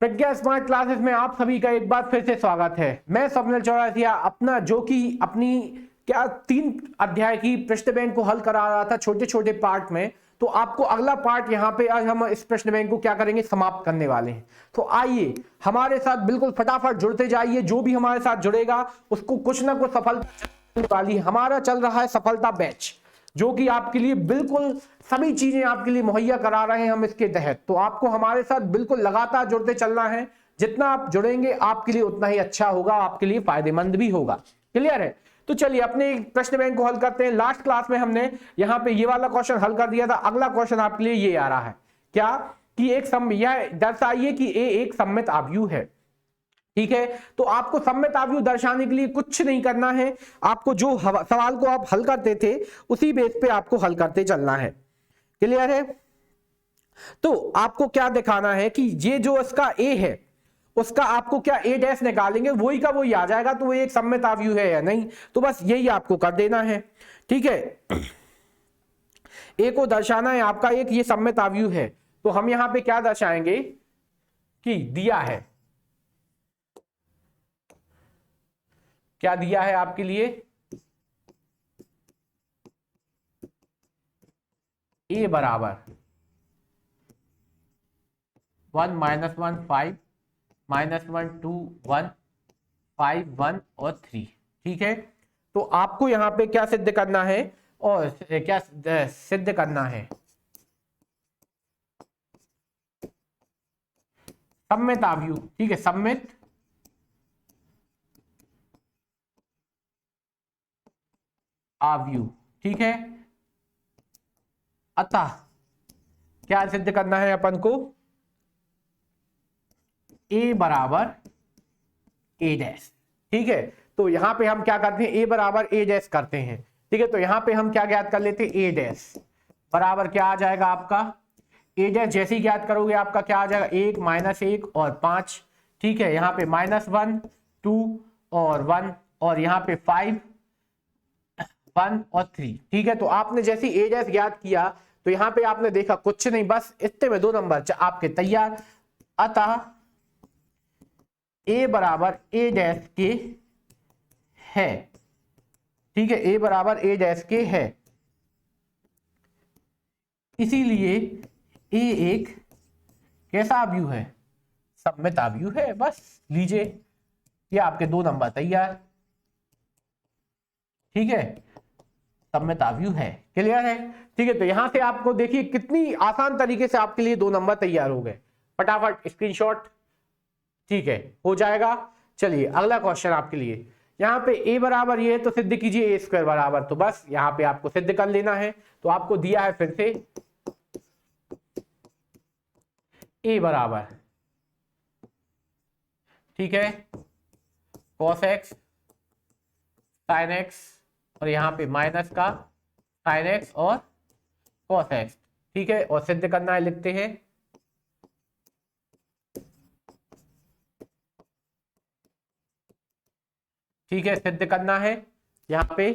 प्रज्ञा smart classes में आप सभी का एक बार फिर से स्वागत है। मैं स्वप्निल चौरसिया अपना जो कि अपनी 3 अध्याय की प्रश्न बैंक को हल करा रहा था छोटे छोटे पार्ट में। तो आपको अगला पार्ट यहाँ पे आज हम इस प्रश्न बैंक को क्या करेंगे, समाप्त करने वाले हैं। तो आइए हमारे साथ बिल्कुल फटाफट जुड़ते जाइए। जो भी हमारे साथ जुड़ेगा उसको कुछ ना कुछ सफलता वाली। हमारा चल रहा है सफलता बैच, जो कि आपके लिए बिल्कुल सभी चीजें आपके लिए मुहैया करा रहे हैं हम इसके तहत। तो आपको हमारे साथ बिल्कुल लगातार जुड़ते चलना है। जितना आप जुड़ेंगे आपके लिए उतना ही अच्छा होगा, आपके लिए फायदेमंद भी होगा। क्लियर है? तो चलिए अपने प्रश्न बैंक को हल करते हैं। लास्ट क्लास में हमने यहाँ पे ये वाला क्वेश्चन हल कर दिया था। अगला क्वेश्चन आपके लिए ये आ रहा है, क्या कि यह दर्शाइए कि ए एक सममित आव्यूह है। ठीक है, तो आपको सममित आव्यूह दर्शाने के लिए कुछ नहीं करना है। आपको जो सवाल को आप हल करते थे उसी बेस पे आपको हल करते चलना है। क्लियर है? तो आपको क्या दिखाना है कि ये जो इसका ए है उसका आपको क्या ए डैश निकालेंगे, वही का वही आ जाएगा। तो वो एक सममित आव्यूह है या नहीं, तो बस यही आपको कर देना है। ठीक है, ए को दर्शाना है आपका एक ये सममित आव्यूह है। तो हम यहां पे क्या दर्शाएंगे कि दिया है, क्या दिया है आपके लिए, ए बराबर 1 -1 5 -1 2 1 5 1 और 3। ठीक है, तो आपको यहां पे क्या सिद्ध करना है और क्या सिद्ध करना है, सममित आव्यूह। ठीक है, सममित आव्यूह। ठीक है, अतः क्या सिद्ध करना है अपन को, ए बराबर ए डैश। ठीक है, तो यहां पे हम क्या करते हैं, ए बराबर ए डैश करते हैं। ठीक है, तो यहां पे हम क्या ज्ञात कर लेते हैं, ए डैश बराबर क्या आ जाएगा आपका, ए डैश जैसे ही ज्ञात करोगे आपका क्या आ जाएगा, 1 -1 और 5। ठीक है, यहाँ पे -1 2 और 1 और यहाँ पे 5 1 और 3। ठीक है, तो आपने जैसे ए डैश ज्ञात किया तो यहाँ पे आपने देखा कुछ नहीं, बस इतने में 2 नंबर आपके तैयार। अतः ए बराबर ए डैश के है। ठीक है, ए बराबर ए डैश के है, इसीलिए ए एक कैसा आव्यूह है, सममित आव्यूह है। बस लीजिए, ये आपके 2 नंबर तैयार। ठीक है, सममित आव्यूह है। क्लियर है? ठीक है, तो यहां से आपको देखिए कितनी आसान तरीके से आपके लिए 2 नंबर तैयार हो गए। फटाफट स्क्रीनशॉट, ठीक है, हो जाएगा। चलिए अगला क्वेश्चन आपके लिए, यहाँ पे a बराबर ये है तो सिद्ध कीजिए a² बराबर। तो बस यहाँ पे आपको सिद्ध कर लेना है। तो आपको दिया है फिर से a बराबर, ठीक है, cos x sin x और यहाँ पे माइनस का sin x और cos x। ठीक है, और सिद्ध करना है, लिखते हैं ठीक है, सिद्ध करना है यहाँ पे।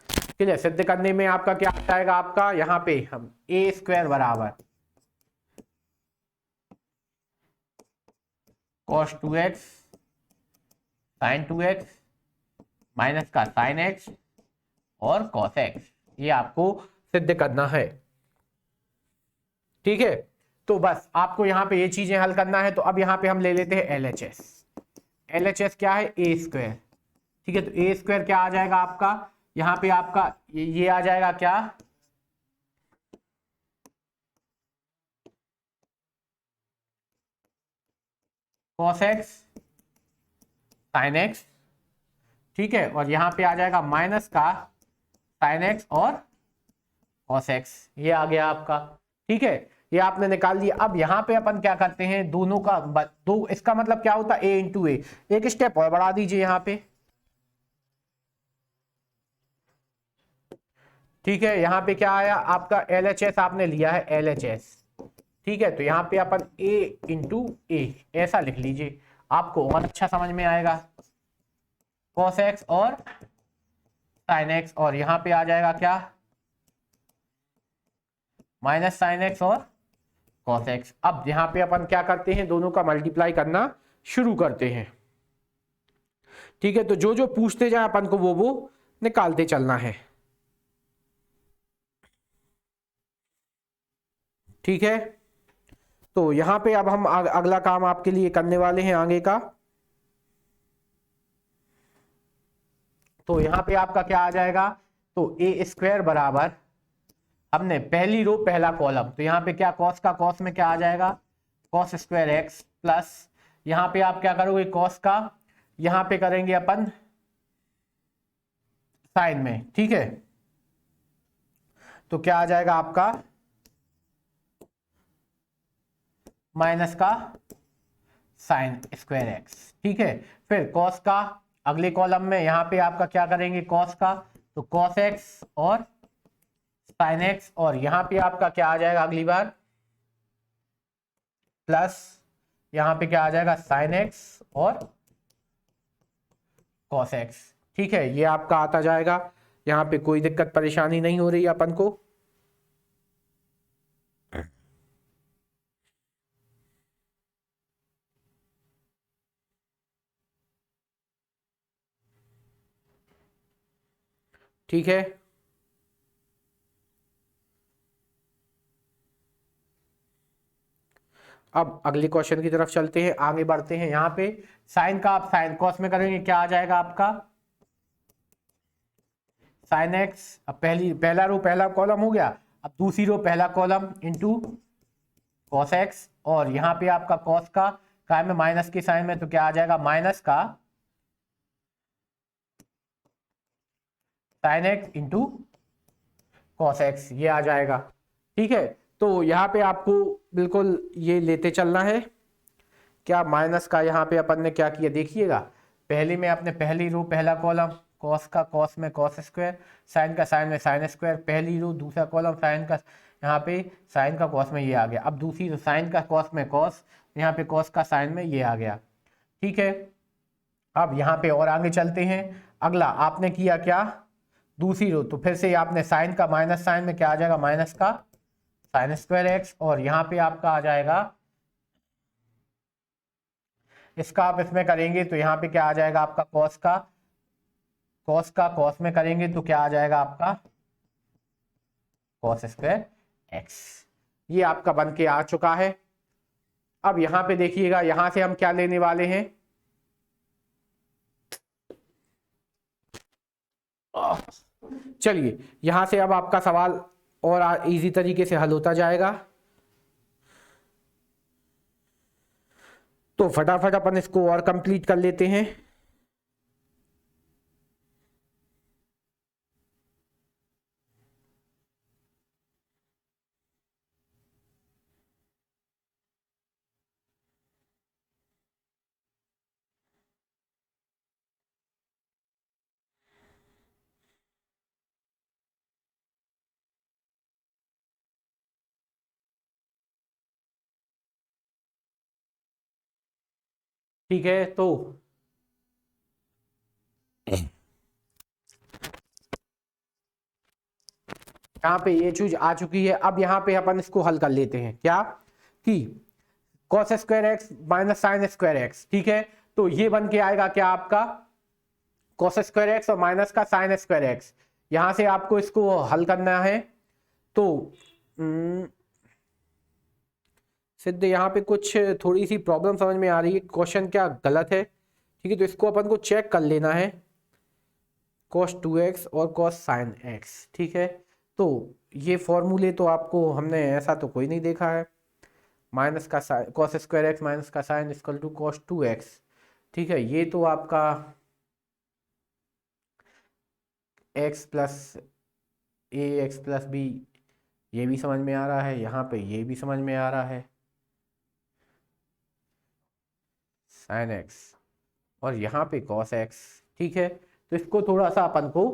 ठीक है, सिद्ध करने में आपका क्या आ जाएगा, आपका यहाँ पे हम a² बराबर cos 2x sin 2x minus का sin x और cos x, ये आपको सिद्ध करना है। ठीक है, तो बस आपको यहाँ पे ये चीजें हल करना है। तो अब यहाँ पे हम ले लेते हैं LHS। LHS क्या है, a²। ठीक है, तो a² क्या आ जाएगा आपका, यहाँ पे आपका ये आ जाएगा क्या, cos x sin x। ठीक है, और यहाँ पे आ जाएगा माइनस का sin x और cos x, ये आ गया आपका। ठीक है, ये आपने निकाल लिया। अब यहाँ पे अपन क्या करते हैं, दोनों का दो, इसका मतलब क्या होता है, a × a। एक स्टेप और बढ़ा दीजिए यहाँ पे। ठीक है, यहाँ पे क्या आया आपका, LHS आपने लिया है LHS। ठीक है, तो यहाँ पे अपन a × a ऐसा लिख लीजिए, आपको और अच्छा समझ में आएगा। cos x और sin x और यहाँ पे आ जाएगा क्या, माइनस sin x और cos x। अब यहाँ पे अपन क्या करते हैं, दोनों का मल्टीप्लाई करना शुरू करते हैं। ठीक है, तो जो जो पूछते जाए अपन को वो निकालते चलना है। ठीक है, तो यहां पे अब हम अगला काम आपके लिए करने वाले हैं आगे का। तो यहां पे आपका क्या आ जाएगा, तो ए स्क्वायर बराबर, हमने पहली रो पहला कॉलम, तो यहाँ पे क्या कॉस का कॉस में क्या आ जाएगा, कॉस स्क्वायर एक्स प्लस, यहाँ पे आप क्या करोगे कॉस का, यहाँ पे करेंगे अपन साइन में। ठीक है, तो क्या आ जाएगा आपका माइनस का साइन स्क्वायर एक्स। ठीक है, फिर कॉस का अगले कॉलम में यहाँ पे आपका क्या करेंगे कॉस का, तो कॉस एक्स और साइन एक्स, और यहाँ पे आपका क्या आ जाएगा अगली बार प्लस, यहाँ पे क्या आ जाएगा साइन एक्स और कॉस एक्स। ठीक है, ये आपका आता जाएगा, यहाँ पे कोई दिक्कत परेशानी नहीं हो रही अपन को। ठीक है, अब अगले क्वेश्चन की तरफ चलते हैं, आगे बढ़ते हैं। यहाँ पे साइन का आप साइन कॉस में करेंगे, क्या आ जाएगा आपका साइन एक्स। अब पहला रो पहला कॉलम हो गया, अब दूसरी रो पहला कॉलम इंटू कॉस एक्स, और यहाँ पे आपका कॉस का काय में माइनस के साइन में, तो क्या आ जाएगा माइनस का sine x into cos x, ये आ जाएगा। ठीक है, तो यहाँ पे आपको बिल्कुल ये लेते चलना है। क्या माइनस का यहाँ पे अपन ने क्या किया देखिएगा, पहले में आपने पहली रो पहला कॉलम कॉस का कॉस में कॉस स्क्वायर, साइन का साइन में साइन स्क्वायर, पहली रो दूसरा कॉलम साइन का, यहाँ पे साइन का कॉस में ये आ गया। अब दूसरी रो साइन का कॉस में कॉस, यहाँ पे कॉस का साइन में ये आ गया। ठीक है, अब यहाँ पे और आगे चलते हैं। अगला आपने किया क्या, दूसरी रो, तो फिर से आपने साइन का माइनस साइन में क्या आ जाएगा माइनस का साइन स्क्वायर एक्स, और यहाँ पे आपका आ जाएगा, इसका आप इसमें करेंगे तो यहाँ पे क्या आ जाएगा आपका कॉस का कॉस में करेंगे तो क्या आ जाएगा आपका कॉस स्क्वायर एक्स। ये आपका बन के आ चुका है। अब यहां पे देखिएगा, यहां से हम क्या लेने वाले हैं, चलिए यहां से अब आपका सवाल और इजी तरीके से हल होता जाएगा। तो फटाफट अपन इसको और कंप्लीट कर लेते हैं। ठीक है, तो यहाँ पे ये चीज आ चुकी है। अब यहाँ पे अपन इसको हल कर लेते हैं, क्या कि cos square x minus sine square x. ठीक है, तो ये बन के आएगा क्या आपका कॉस स्क्वायर एक्स और माइनस का साइन स्क्वायर एक्स। यहां से आपको इसको हल करना है। तो सिद्ध यहाँ पे कुछ थोड़ी सी प्रॉब्लम समझ में आ रही है, क्वेश्चन क्या गलत है। ठीक है, तो इसको अपन को चेक कर लेना है, cos 2x और cos sin x। ठीक है, तो ये फॉर्मूले तो आपको हमने ऐसा तो कोई नहीं देखा है, माइनस का cos स्क्वायर एक्स माइनस का sine equal to cos 2x। ठीक है, ये तो आपका x plus a x plus b, ये भी समझ में आ रहा है, यहाँ पे ये भी समझ में आ रहा है साइन एक्स, और यहाँ पे cos x। ठीक है, तो इसको थोड़ा सा अपन को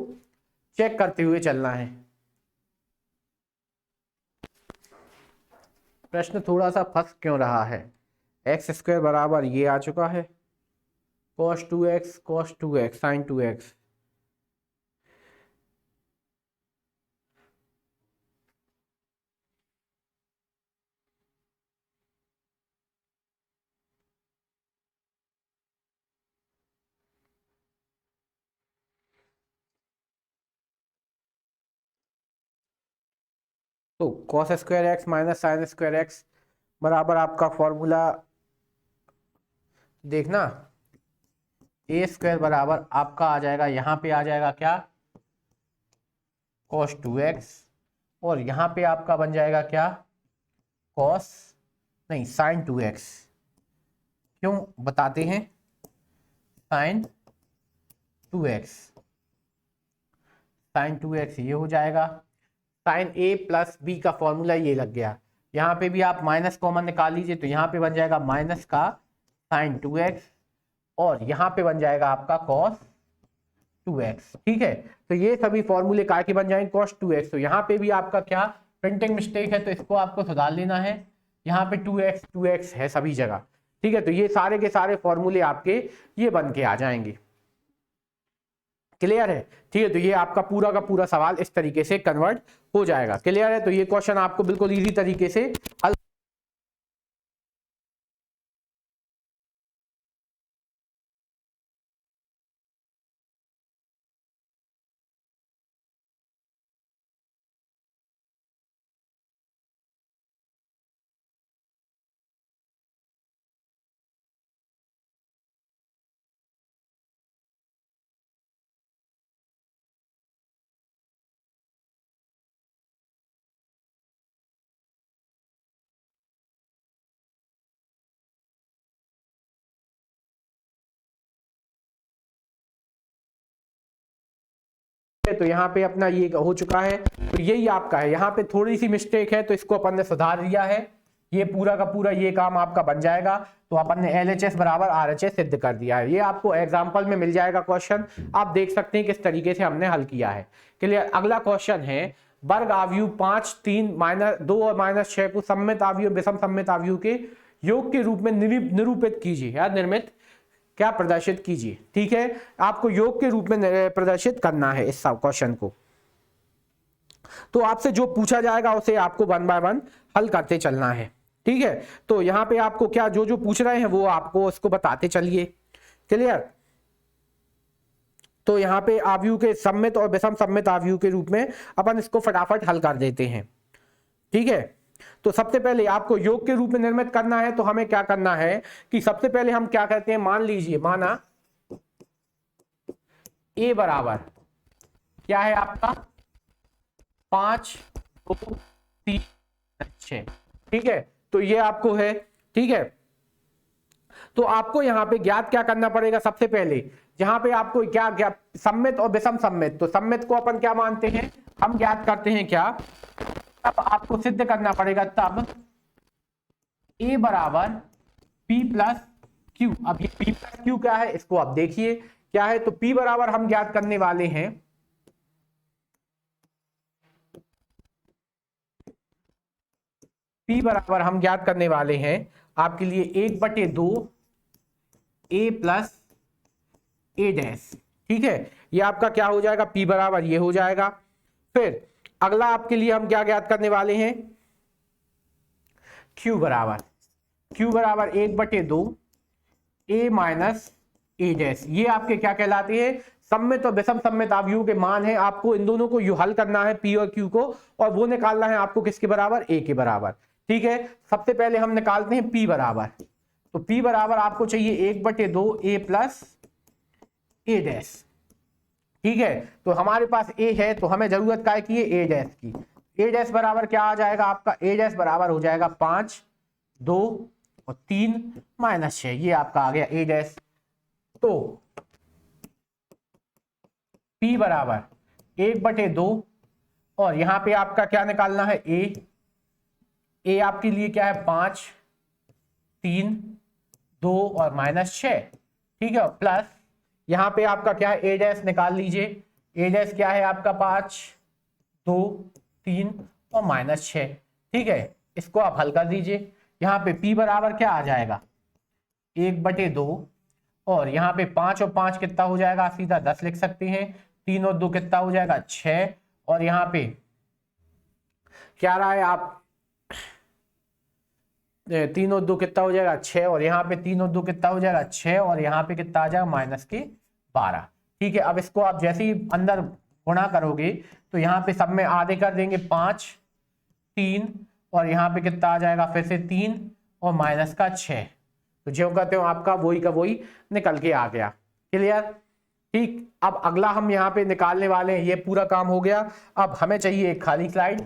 चेक करते हुए चलना है। प्रश्न थोड़ा सा फंस क्यों रहा है, एक्स स्क्वायर बराबर ये आ चुका है cos 2x sin 2x। तो cos square x minus sine square x बराबर आपका फॉर्मूला देखना, ए स्क्वायर बराबर आपका आ जाएगा, यहां पे आ जाएगा क्या, कॉस 2x, और यहां पे आपका बन जाएगा क्या, कॉस नहीं साइन 2x। क्यों बताते हैं, साइन 2x, साइन 2x ये हो जाएगा, साइन a प्लस बी का फॉर्मूला ये लग गया। यहाँ पे भी आप माइनस कॉमन निकाल लीजिए, तो यहाँ पे बन जाएगा माइनस का साइन 2x, और यहाँ पे बन जाएगा आपका कॉस 2x। ठीक है, तो ये सभी फॉर्मूले काय के बन जाएंगे, कॉस 2x। तो यहाँ पे भी आपका क्या प्रिंटिंग मिस्टेक है, तो इसको आपको सुधार लेना है। यहाँ पे 2x है सभी जगह। ठीक है, तो ये सारे के सारे फॉर्मूले आपके ये बन के आ जाएंगे। क्लियर है? ठीक है, तो ये आपका पूरा का पूरा सवाल इस तरीके से कन्वर्ट हो जाएगा। क्लियर है? तो ये क्वेश्चन आपको बिल्कुल इजी तरीके से हल तो यहाँ पे अपना ये हो चुका है, तो यही आपका है। यहाँ पे थोड़ी सी मिस्टेक है, तो इसको अपन ने सुधार दिया है। ये पूरा का पूरा ये काम आपका बन जाएगा। तो अपन ने LHS बराबर RHS सिद्ध कर दिया है। ये आपको एग्जाम्पल में मिल जाएगा क्वेश्चन, आप देख सकते हैं किस तरीके से हमने हल किया है। क्लियर? अगला क्वेश्चन है, वर्ग आव्यूह 5, 3, -2 और -6 को सममित आव्यूह विषम सममित आव्यूह के योग के रूप में निरूपित कीजिए या निर्मित क्या प्रदर्शित कीजिए। ठीक है, आपको योग के रूप में प्रदर्शित करना है इस क्वेश्चन को। तो आपसे जो पूछा जाएगा उसे आपको 1 बाय 1 हल करते चलना है। ठीक है, तो यहां पे आपको क्या जो जो पूछ रहे हैं वो आपको उसको बताते चलिए। क्लियर? तो यहाँ पे आव्यूह के सममित और विषम सममित आव्यूह के रूप में अपन इसको फटाफट हल कर देते हैं। ठीक है, तो सबसे पहले आपको योग के रूप में निर्मित करना है। तो हमें क्या करना है कि सबसे पहले हम क्या करते हैं, मान लीजिए, माना a बराबर क्या है आपका 5, 2, 3, 6। ठीक है, तो ये आपको है। ठीक है, तो आपको यहां पे ज्ञात क्या करना पड़ेगा, सबसे पहले यहां पे आपको क्या सममित और विषम सममित। तो सममित को अपन क्या मानते हैं, हम ज्ञात करते हैं क्या, तब आपको सिद्ध करना पड़ेगा, तब a बराबर p प्लस क्यू। अब ये p प्लस क्यू क्या है, इसको आप देखिए क्या है। तो p बराबर हम ज्ञात करने वाले हैं, p बराबर हम ज्ञात करने वाले हैं आपके लिए 1/2 a प्लस a डैश। ठीक है, ये आपका क्या हो जाएगा, p बराबर ये हो जाएगा। फिर अगला आपके लिए हम क्या ज्ञात करने वाले हैं, q बराबर 1/2 a माइनस a डैश। ये आपके क्या कहलाते हैं, सममित और विषम सममित आव्यूह के मान है। आपको इन दोनों को हल करना है, p और q को, और वो निकालना है आपको किसके बराबर, a के बराबर। ठीक है, सबसे पहले हम निकालते हैं p बराबर। तो p बराबर आपको चाहिए 1/2 a प्लस a डैश। ठीक है, तो हमारे पास a है, तो हमें जरूरत क्या की है, a डैश की। a डैश बराबर क्या आ जाएगा आपका, a डैश बराबर हो जाएगा 5, 2 और 3 -6। ये आपका आ गया a डैश। तो p बराबर 1/2, और यहां पे आपका क्या निकालना है, a आपके लिए क्या है 5, 3, 2 और -6। ठीक है, प्लस यहां पे आपका क्या है, a डैश निकाल लीजिए। a डैश क्या है आपका 5, 2, 3 और -6। ठीक है, इसको आप हल कर दीजिए। यहाँ पे p बराबर क्या आ जाएगा, 1/2, और यहाँ पे 5 और 5 कितना हो जाएगा, सीधा 10 लिख सकते हैं। 3 और 2 कितना हो जाएगा, 6, और यहाँ पे क्या रहा है आप, 3 और 2 कितना हो जाएगा, 6, और यहाँ पे 3 और 2 कितना हो जाएगा, 6, और यहाँ पे कितना आ जाएगा, -12। ठीक है, अब इसको आप जैसे ही अंदर गुणा करोगे तो यहाँ पे सब में आधे कर देंगे, 5, 3 और यहाँ पे कितना आ जाएगा फिर से 3 और माइनस का 6। तो जो कहते हो आपका वही का वही निकल के आ गया। क्लियर? ठीक। अब अगला हम यहाँ पे निकालने वाले हैं, ये पूरा काम हो गया। अब हमें चाहिए एक खाली स्लाइड।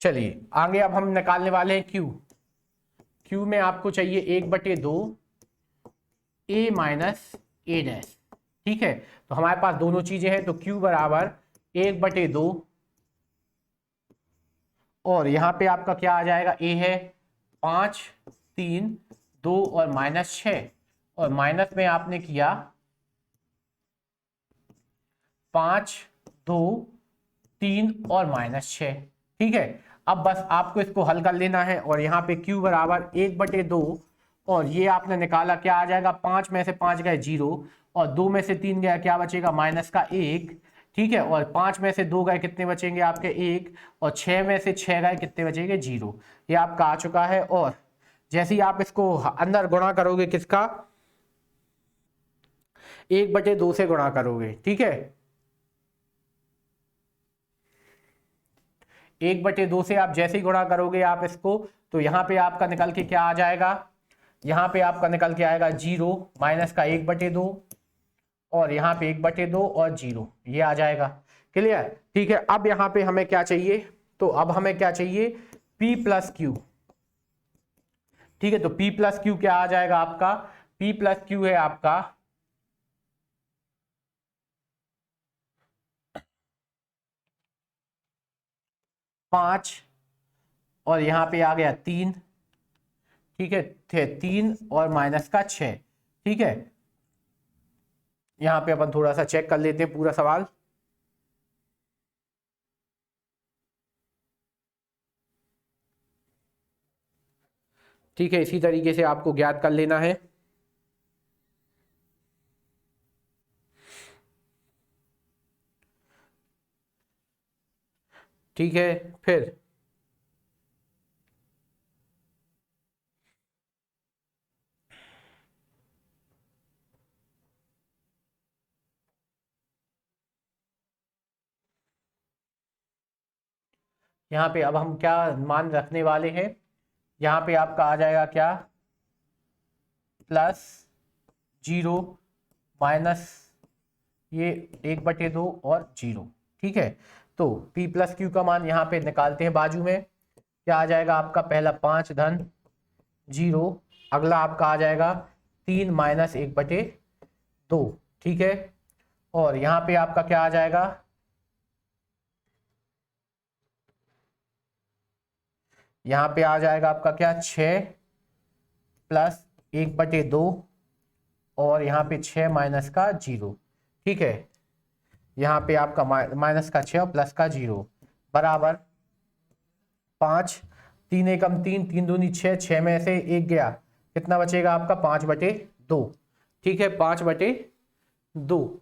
चलिए आगे अब हम निकालने वाले हैं क्यू। क्यू में आपको चाहिए 1/2 ए माइनस ए डैश। ठीक है, तो हमारे पास दोनों चीजें हैं, तो क्यू बराबर 1/2 और यहां पे आपका क्या आ जाएगा, ए है 5 3 2 और माइनस 6 और माइनस में आपने किया 5 2 3 और माइनस 6। ठीक है, अब बस आपको इसको हल कर लेना है और यहाँ पे q बराबर 1/2 और ये आपने निकाला क्या आ जाएगा, 5 में से 5 गए 0 और 2 में से 3 गया क्या बचेगा माइनस का 1। ठीक है, और 5 में से 2 गए कितने बचेंगे आपके 1 और 6 में से 6 गए कितने बचेंगे 0। ये आपका आ चुका है। और जैसे ही आप इसको अंदर गुणा करोगे किसका, 1/2 से गुणा करोगे। ठीक है, 1/2 से आप जैसे ही गुणा करोगे आप इसको, तो यहाँ पे आपका निकल के क्या आ जाएगा, यहाँ पे आपका निकल के आएगा 0 माइनस का 1/2 और यहाँ पे 1/2 और 0 ये आ जाएगा। क्लियर? ठीक है, अब यहाँ पे हमें क्या चाहिए, तो अब हमें क्या चाहिए p प्लस क्यू। ठीक है, तो p प्लस क्यू क्या आ जाएगा आपका, p प्लस क्यू है आपका 5 और यहाँ पे आ गया 3। ठीक है, थे 3 और माइनस का 6। ठीक है, यहां पे अपन थोड़ा सा चेक कर लेते हैं पूरा सवाल। ठीक है, इसी तरीके से आपको ज्ञात कर लेना है। ठीक है, फिर यहाँ पे अब हम क्या मान रखने वाले हैं, यहाँ पे आपका आ जाएगा क्या प्लस 0 माइनस ये 1/2 और 0। ठीक है, तो p प्लस क्यू का मान यहाँ पे निकालते हैं। बाजू में क्या आ जाएगा आपका, पहला 5 धन 0, अगला आपका आ जाएगा 3 माइनस 1/2। ठीक है, और यहाँ पे आपका क्या आ जाएगा, यहाँ पे आ जाएगा आपका क्या 6 प्लस 1/2 और यहाँ पे 6 माइनस का 0। ठीक है, यहाँ पे आपका माइनस का 6 और प्लस का 0 बराबर 5 3 एकम 3 3 दूनी 6 6 में से 1 गया कितना बचेगा आपका 5/2। ठीक है, 5/2।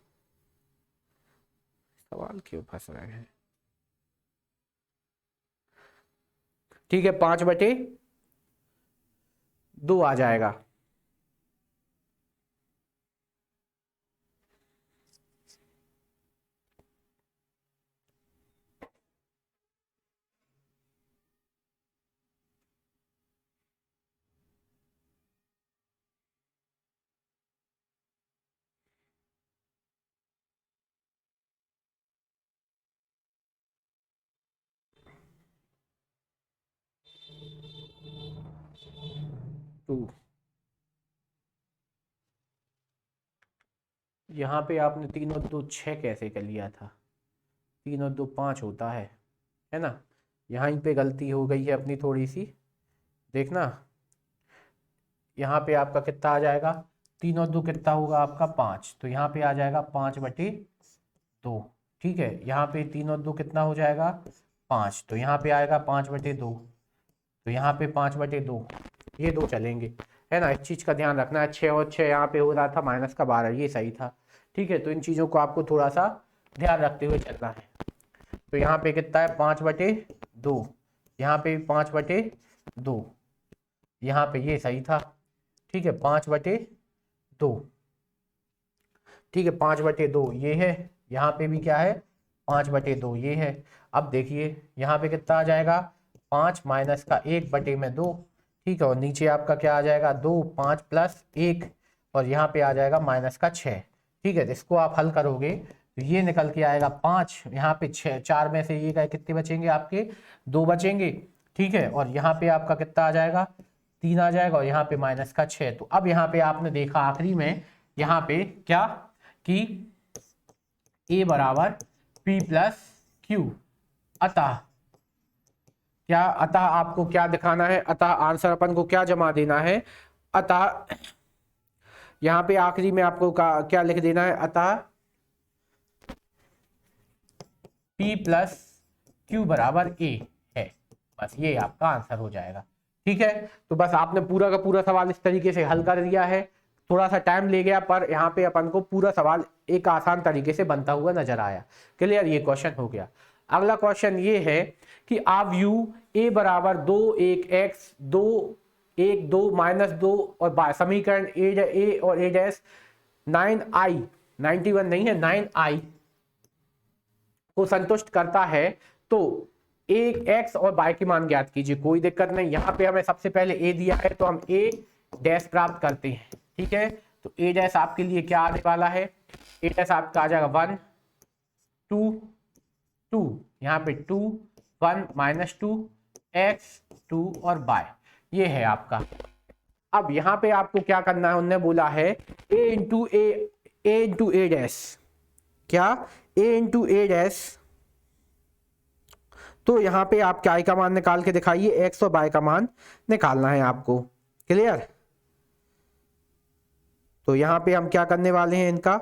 सवाल क्यों फंस रहे हैं। ठीक है, 5/2 आ जाएगा। यहाँ पे आपने 3 और 2 6 कैसे कर लिया था, 3 और 2 5 होता है ना। यहाँ पे गलती हो गई है अपनी थोड़ी सी, देखना यहाँ पे आपका कितना आ जाएगा, 3 और 2 कितना होगा आपका 5, तो यहाँ पे आ जाएगा 5/2। ठीक है, यहाँ पे 3 और 2 कितना हो जाएगा 5, तो यहाँ पे आएगा 5/2, तो यहाँ पे 5/2 ये दो चलेंगे, है ना। इस चीज़ का ध्यान रखना है। 6 और 6 यहाँ पे हो रहा था माइनस का 12, ये सही था। ठीक है, तो इन चीज़ों को आपको थोड़ा सा ध्यान रखते हुए चलना है। तो यहाँ पे कितना है 5/2, यहाँ पे 5/2, यहाँ पे ये सही था। ठीक है, 5/2, ठीक है, 5/2 ये है, यहाँ पे भी क्या है 5/2 ये है। अब देखिए यहाँ पे कितना आ जाएगा 5 माइनस का 1/2, ठीक है, और नीचे आपका क्या आ जाएगा 2, 5 प्लस 1, और यहाँ पे आ जाएगा माइनस का 6, ठीक है। तो इसको आप हल करोगे तो ये निकल के आएगा 5, यहाँ पे 6, 4 में से ये कितने बचेंगे आपके 2 बचेंगे, ठीक है, और यहाँ पे आपका कितना आ जाएगा 3 आ जाएगा, और यहाँ पे माइनस का 6। तो अब यहाँ पे आपने देखा आखिरी में यहाँ पे क्या कि A बराबर P प्लस क्यू, अतः क्या, अतः आपको क्या दिखाना है, अतः आंसर अपन को क्या जमा देना है, अतः यहां पे आखिरी में आपको क्या लिख देना है, अतः P प्लस क्यू बराबर A है। बस ये आपका आंसर हो जाएगा, ठीक है। तो बस आपने पूरा का पूरा सवाल इस तरीके से हल कर दिया है। थोड़ा सा टाइम ले गया पर यहाँ पे अपन को पूरा सवाल एक आसान तरीके से बनता हुआ नजर आया। क्लियर, ये क्वेश्चन हो गया। अगला क्वेश्चन ये है कि आव्यू a बराबर 2 1 x 2 1 2 -2 और समीकरण a और a डैश 9i 91 नहीं है 9i को संतुष्ट करता है, तो एक x और y की मान ज्ञात कीजिए। कोई दिक्कत नहीं, यहाँ पे हमें सबसे पहले a दिया है तो हम a डैश प्राप्त करते हैं, ठीक है। तो a डैश आपके लिए क्या आने वाला है, a डैश आपका आ जाएगा 1 2 2, यहाँ पे 2 1 -2 x 2 और y, ये है आपका। अब यहाँ पे आपको क्या करना है, उन्होंने बोला है a इंटू a डैश, क्या a इंटू a डैश, तो यहाँ पे आप क्या का मान निकाल के दिखाइए, x और y का मान निकालना है आपको। क्लियर, तो यहाँ पे हम क्या करने वाले हैं इनका,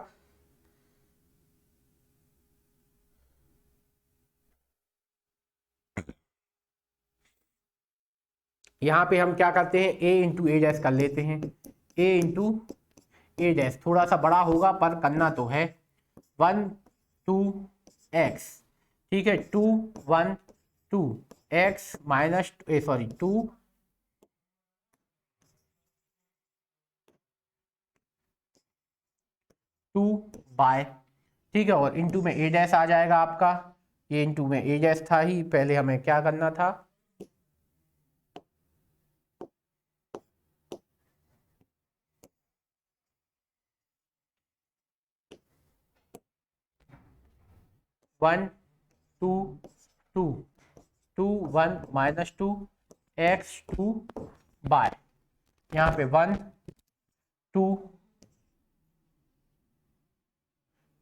यहाँ पे हम क्या करते हैं a इंटू a डैश कर लेते हैं, a इंटू a डैश थोड़ा सा बड़ा होगा पर करना तो है 1 2 x, ठीक है, 2 1 2 x माइनस 2 2 बाय, ठीक है, और इंटू में a डैश आ जाएगा आपका, ये इंटू में a डैश था ही, पहले हमें क्या करना था, one two two 2 1 -2 x 2 by, यहाँ पे 1 2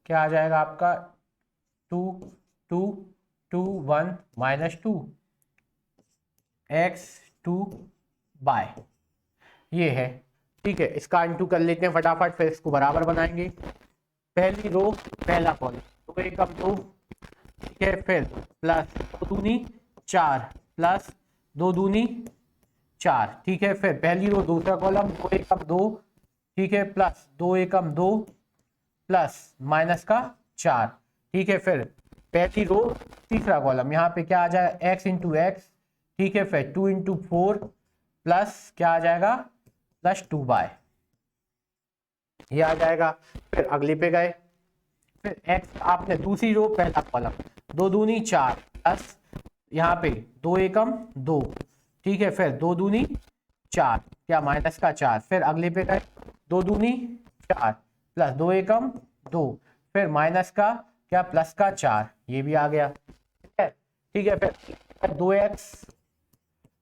क्या आ जाएगा आपका 2 2 2 1 -2 x 2 बाय, ये है, ठीक है। इसका इंटू कर लेते हैं फटाफट, फिर इसको बराबर बनाएंगे। पहली रो पहला कॉलम, तो एक अब 2, ठीक है, फिर प्लस 2 दूनी 4 प्लस 2 दूनी 4, ठीक है, फिर पहली रो दूसरा कॉलम 2 एकम 2, ठीक है, प्लस 2 एकम 2 प्लस माइनस का 4, ठीक है, फिर पहली रो तीसरा कॉलम, यहाँ पे क्या आ जाएगा x इंटू एक्स, ठीक है, फिर 2 इंटू 4 प्लस क्या आ जाएगा प्लस 2 बाय, ये आ जाएगा। फिर अगले पे गए, फिर x आपने दूसरी रो पहला कॉलम 2 दूनी 4 प्लस यहाँ पे 2 एकम 2, ठीक है, फिर 2 दूनी 4 क्या माइनस का 4, फिर अगले पे गए 2 दूनी 4 प्लस 2 एकम 2, फिर माइनस का क्या प्लस का 4, ये भी आ गया, ठीक है, फिर 2x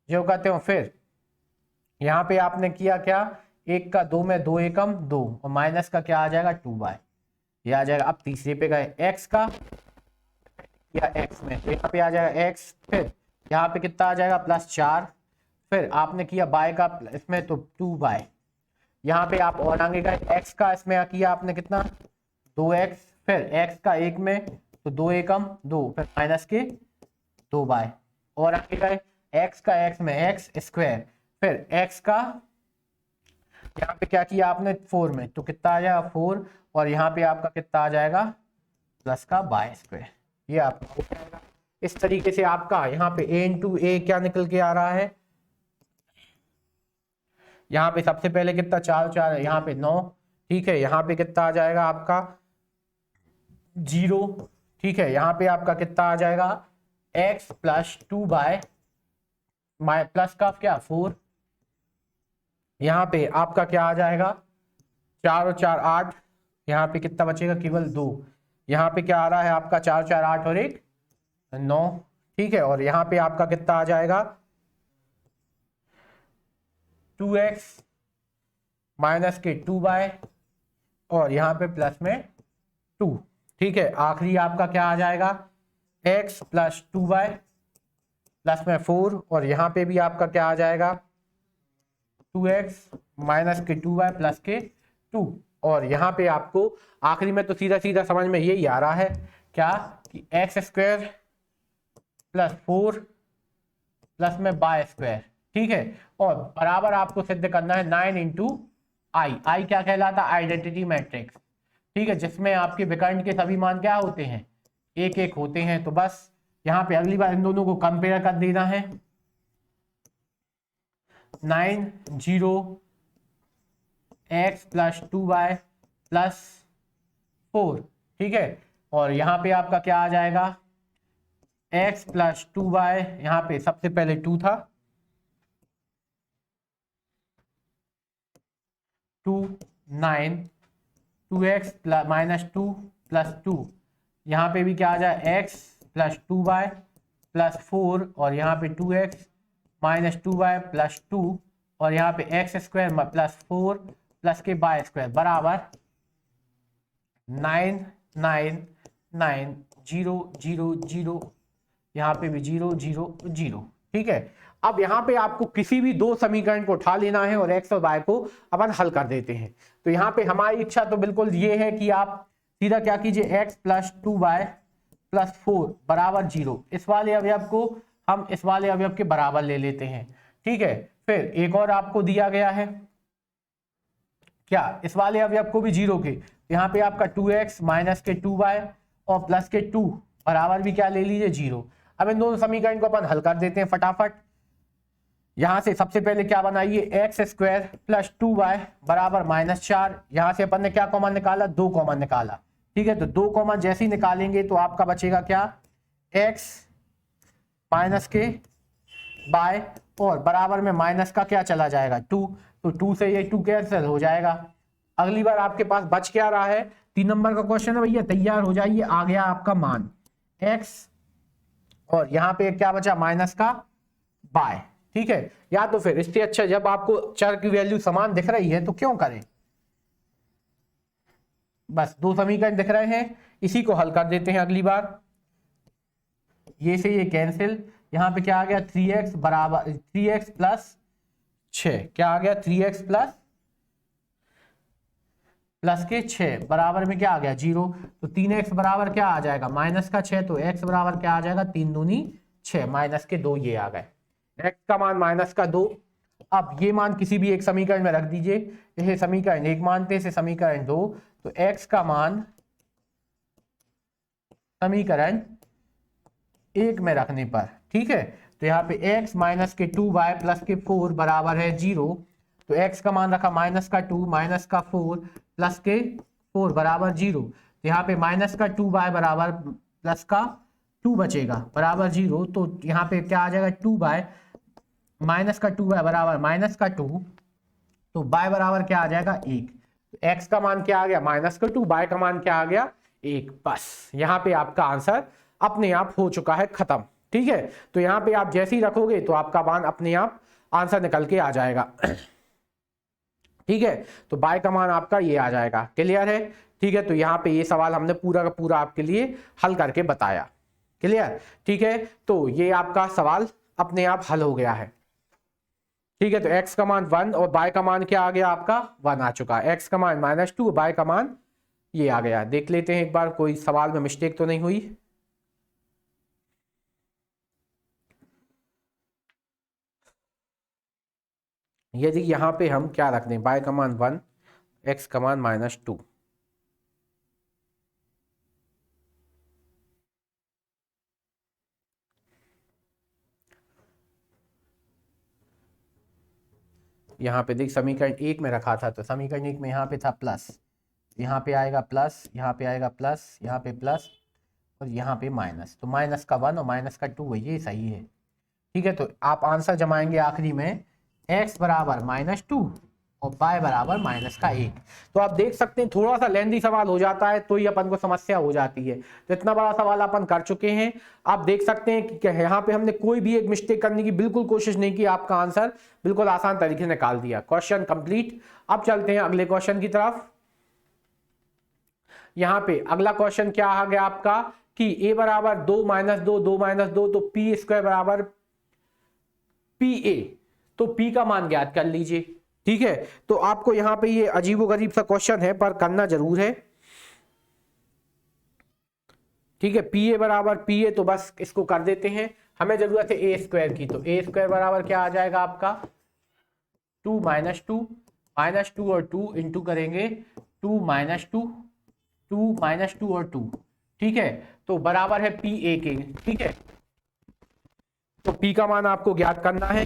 जो कहते हो, फिर यहाँ पे आपने किया क्या, 1 का 2 में 2 एकम 2 और माइनस का क्या आ जाएगा 2 बाय, ये आ जाएगा। अब तीसरे पे गए x का या x में, तो यहाँ पे आ जाएगा x, फिर यहाँ पे कितना आ जाएगा प्लस 4, फिर आपने किया बाय का इसमें तो 2 बाय, यहाँ पे आप और आगे गए x का इसमें किया आपने कितना 2x, फिर x का 1 में तो 2 एकम 2, फिर माइनस के 2 बाय, और आगे गए x का x में x स्क्वायर, फिर x का यहाँ पे क्या किया आपने 4 में तो कितना आ जाएगा 4, और यहाँ पे आपका कितना आ जाएगा प्लस का बाय स्क्वायर, ये आपका हो जाएगा। इस तरीके से आपका यहाँ पे a इंटू ए क्या निकल के आ रहा है, यहाँ पे सबसे पहले कितना 4 4, यहाँ पे 9, ठीक है। यहाँ पे कितना आ जाएगा आपका 0, ठीक है। यहाँ पे आपका कितना आ जाएगा x प्लस 2 बाय माई प्लस का क्या 4, यहाँ पे आपका क्या आ जाएगा 4 और 4 8, यहाँ पे कितना बचेगा केवल 2, यहाँ पे क्या आ रहा है आपका 4 4 8 और 1 9, ठीक है। और यहाँ पे आपका कितना आ जाएगा 2x माइनस के 2 बाय और यहाँ पे प्लस में 2, ठीक है। आखिरी आपका क्या आ जाएगा x प्लस 2 बाय प्लस में 4 और यहाँ पे भी आपका क्या आ जाएगा 2x माइनस के 2 बाय प्लस के 2 और यहाँ पे आपको आखिरी में तो सीधा सीधा समझ में यही आ रहा है क्या कि एक्स स्क्वायर प्लस 4 प्लस में बाय स्क्वायर, ठीक है। और बराबर आपको सिद्ध करना है 9 इंटू आई। आई क्या कहलाता है आइडेंटिटी मैट्रिक्स, ठीक है, जिसमें आपके विकर्ण के सभी मान क्या होते हैं एक एक होते हैं। तो बस यहाँ पे अगली बार इन दोनों को कंपेयर कर देना है 9 0 x प्लस 2 बाय प्लस 4, ठीक है। और यहाँ पे आपका क्या आ जाएगा x प्लस 2 बाय यहाँ पे सबसे पहले 2 था 2 9 2x माइनस 2 प्लस 2, यहाँ पे भी क्या आ जाए x प्लस 2 बाय प्लस 4 और यहाँ पे 2x माइनस 2 बाय प्लस 2 और यहाँ पे एक्स स्क्वायर प्लस 4 प्लस के बाय स्क्वायर बराबर 9 9 9 0 0 0, यहाँ पे भी 0 0 0, ठीक है। अब यहाँ पे आपको किसी भी दो समीकरण को उठा लेना है और x और y को अपन हल कर देते हैं। तो यहाँ पे हमारी इच्छा तो बिल्कुल ये है कि आप सीधा क्या कीजिए x प्लस 2 बाय प्लस 4 बराबर 0, इस वाले अवयव को हम इस वाले अवयव के बराबर ले लेते हैं, ठीक है। फिर एक और आपको दिया गया है क्या इस वाले अवयव को भी 0 के, यहाँ पे आपका 2x माइनस के 2 बाय और प्लस के 2 बराबर भी क्या ले लीजिए 0। अब इन दोनों समीकरण को अपन हल कर देते हैं फटाफट। यहां से सबसे पहले क्या बनाइए एक्स स्क्वायर प्लस 2 बाय बराबर -4, यहां से अपन ने क्या कॉमन निकाला 2 कॉमन निकाला, ठीक है। तो 2 कॉमन जैसे ही निकालेंगे तो आपका बचेगा क्या x माइनस के बाय और बराबर में माइनस का क्या चला जाएगा 2, तो 2 से ये 2 कैंसिल हो जाएगा। अगली बार आपके पास बच क्या रहा है 3 नंबर का क्वेश्चन है भैया, तैयार हो जाइए। आ गया आपका मान x और यहाँ पे क्या बचा माइनस का बाय, ठीक है। या तो फिर इससे अच्छा जब आपको चर की वैल्यू समान दिख रही है तो क्यों करें, बस दो समीकरण दिख रहे हैं इसी को हल कर देते हैं अगली बार। ये से ये कैंसिल, यहाँ पे क्या आ गया 3x बराबर 3x प्लस 6, क्या आ गया 3x प्लस के 6 बराबर में क्या आ गया 0, तो 3x बराबर क्या आ जाएगा माइनस का 6, तो x बराबर क्या आ जाएगा 3 दूनी 6 माइनस के 2, ये आ गए x का मान माइनस का 2। अब ये मान किसी भी एक समीकरण में रख दीजिए, इसे समीकरण 1 मानते इसे समीकरण 2, तो x का मान समीकरण 1 में रखने पर, ठीक है। तो यहाँ पे x माइनस के 2 बाय प्लस के 4 बराबर है 0, तो x का मान रखा माइनस का 2 माइनस का 4 प्लस के 4 बराबर 0, तो यहाँ पे माइनस का 2 बाय बराबर प्लस का 2 बचेगा बराबर 0, तो यहाँ पे क्या आ जाएगा 2 बाय माइनस का 2 बाय बराबर माइनस का 2, तो बाय बराबर क्या आ जाएगा 1, तो x का मान क्या आ गया माइनस का 2, बाय का मान क्या आ गया 1। बस यहाँ पे आपका आंसर अपने आप हो चुका है खत्म, ठीक है। तो यहाँ पे आप जैसे ही रखोगे तो आपका मान अपने आप आंसर निकल के आ जाएगा, ठीक है। तो बाय का मान आपका ये आ जाएगा, क्लियर है, ठीक है। तो यहाँ पे ये सवाल हमने पूरा का पूरा आपके लिए हल करके बताया, क्लियर, ठीक है। तो ये आपका सवाल अपने आप हल हो गया है, ठीक है। तो x का मान 1 और y का मान क्या आ गया आपका 1 आ चुका है, x का मान -2 y का मान ये आ गया। देख लेते हैं एक बार कोई सवाल में मिस्टेक तो नहीं हुई। यदि यहाँ पे हम क्या रख दें y का मान 1 x का मान -2, यहाँ पे देख समीकरण 1 में रखा था, तो समीकरण 1 में यहाँ पे था प्लस, यहाँ पे आएगा प्लस, यहाँ पे आएगा प्लस, यहाँ पे प्लस और यहाँ पे माइनस, तो माइनस का 1 और माइनस का 2 है, ये सही है। ठीक है, तो आप आंसर जमाएंगे आखिरी में x बराबर -2 और y बराबर -1। तो आप देख सकते हैं थोड़ा सा लेंदी सवाल हो जाता है तो ही अपन को समस्या हो जाती है। तो इतना बड़ा सवाल अपन कर चुके हैं, आप देख सकते हैं कि यहाँ पे हमने कोई भी एक मिस्टेक करने की बिल्कुल कोशिश नहीं की, आपका आंसर बिल्कुल आसान तरीके से निकाल दिया। Question complete. अब चलते हैं अगले क्वेश्चन की तरफ। यहाँ पे अगला क्वेश्चन क्या आ गया आपका कि a बराबर 2 - 2 2 - 2, तो p स्क्वायर बराबर pa, तो p का मान ज्ञात कर लीजिए। ठीक है, तो आपको यहां पे ये अजीबोगरीब सा क्वेश्चन है पर करना जरूर है। ठीक है, pa बराबर pa, तो बस इसको कर देते हैं। हमें जरूरत है a स्क्वायर की, तो a स्क्वायर बराबर क्या आ जाएगा आपका 2 - 2 -2 और 2 इंटू करेंगे 2 - 2 2 -2 और 2। ठीक है, तो बराबर है pa के। ठीक है, तो p का मान आपको ज्ञात करना है।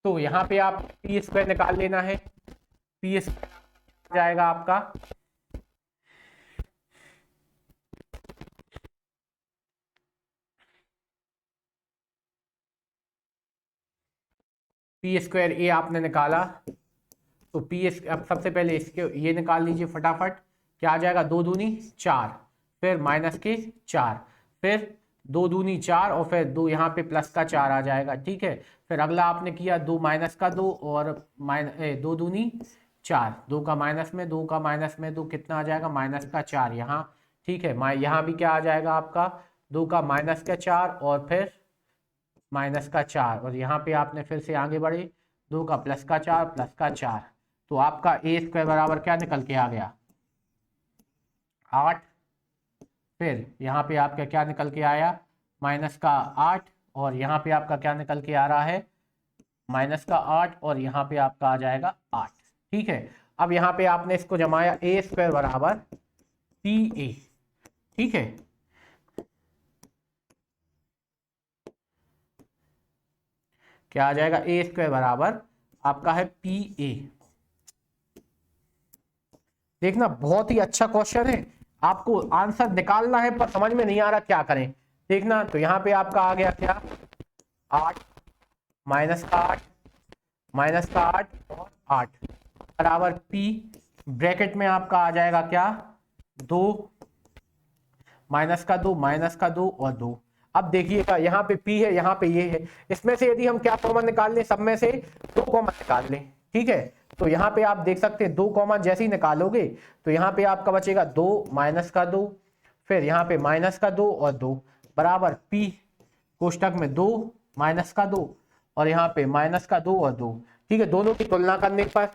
तो यहां पे आप पी स्क्वायर निकाल लेना है, पी स्क्वायर जाएगा आपका पी स्क्वायर ए आपने निकाला, तो पी अब सबसे पहले इसके ये निकाल लीजिए फटाफट। क्या आ जाएगा 2 दूनी 4, फिर माइनस के 4, फिर 2 दूनी 4 और फिर 2 यहाँ पे प्लस का 4 आ जाएगा। ठीक है, फिर अगला आपने किया 2 माइनस का 2 और 2 दूनी 4, 2 का माइनस में 2 का माइनस में 2 कितना आ जाएगा माइनस का 4 यहाँ। ठीक है, यहाँ भी क्या आ जाएगा आपका 2 का माइनस का 4 और फिर माइनस का 4, और यहाँ पे आपने फिर से आगे बढ़े 2 का प्लस का 4 प्लस का 4, तो आपका ए स्क्वायर बराबर क्या निकल के आ गया 8। फिर यहाँ पे आपका क्या निकल के आया माइनस का 8, और यहाँ पे आपका क्या निकल के आ रहा है माइनस का 8, और यहाँ पे आपका आ जाएगा 8। ठीक है, अब यहाँ पे आपने इसको जमाया ए स्क्वायर बराबर पी ए। ठीक है, क्या आ जाएगा ए स्क्वायर बराबर आपका है पी ए। देखना बहुत ही अच्छा क्वेश्चन है, आपको आंसर निकालना है पर समझ में नहीं आ रहा क्या करें। देखना, तो यहाँ पे आपका आ गया क्या 8 माइनस का 8 माइनस का 8 और 8 बराबर पी, ब्रैकेट में आपका आ जाएगा क्या 2 माइनस का 2 माइनस का 2 और 2। अब देखिएगा यहाँ पे p है, यहाँ पे ये है, इसमें से यदि हम क्या कॉमन निकाल लें, सब में से 2 कॉमन निकाल लें। ठीक है, तो यहाँ पे आप देख सकते हैं 2 कॉमन जैसे ही निकालोगे तो यहाँ पे आपका बचेगा 2 माइनस का 2, फिर यहाँ पे माइनस का 2 और 2 बराबर p कोष्टक में 2 माइनस का 2 और यहाँ पे माइनस का 2 और 2। ठीक है, दोनों की तुलना करने पर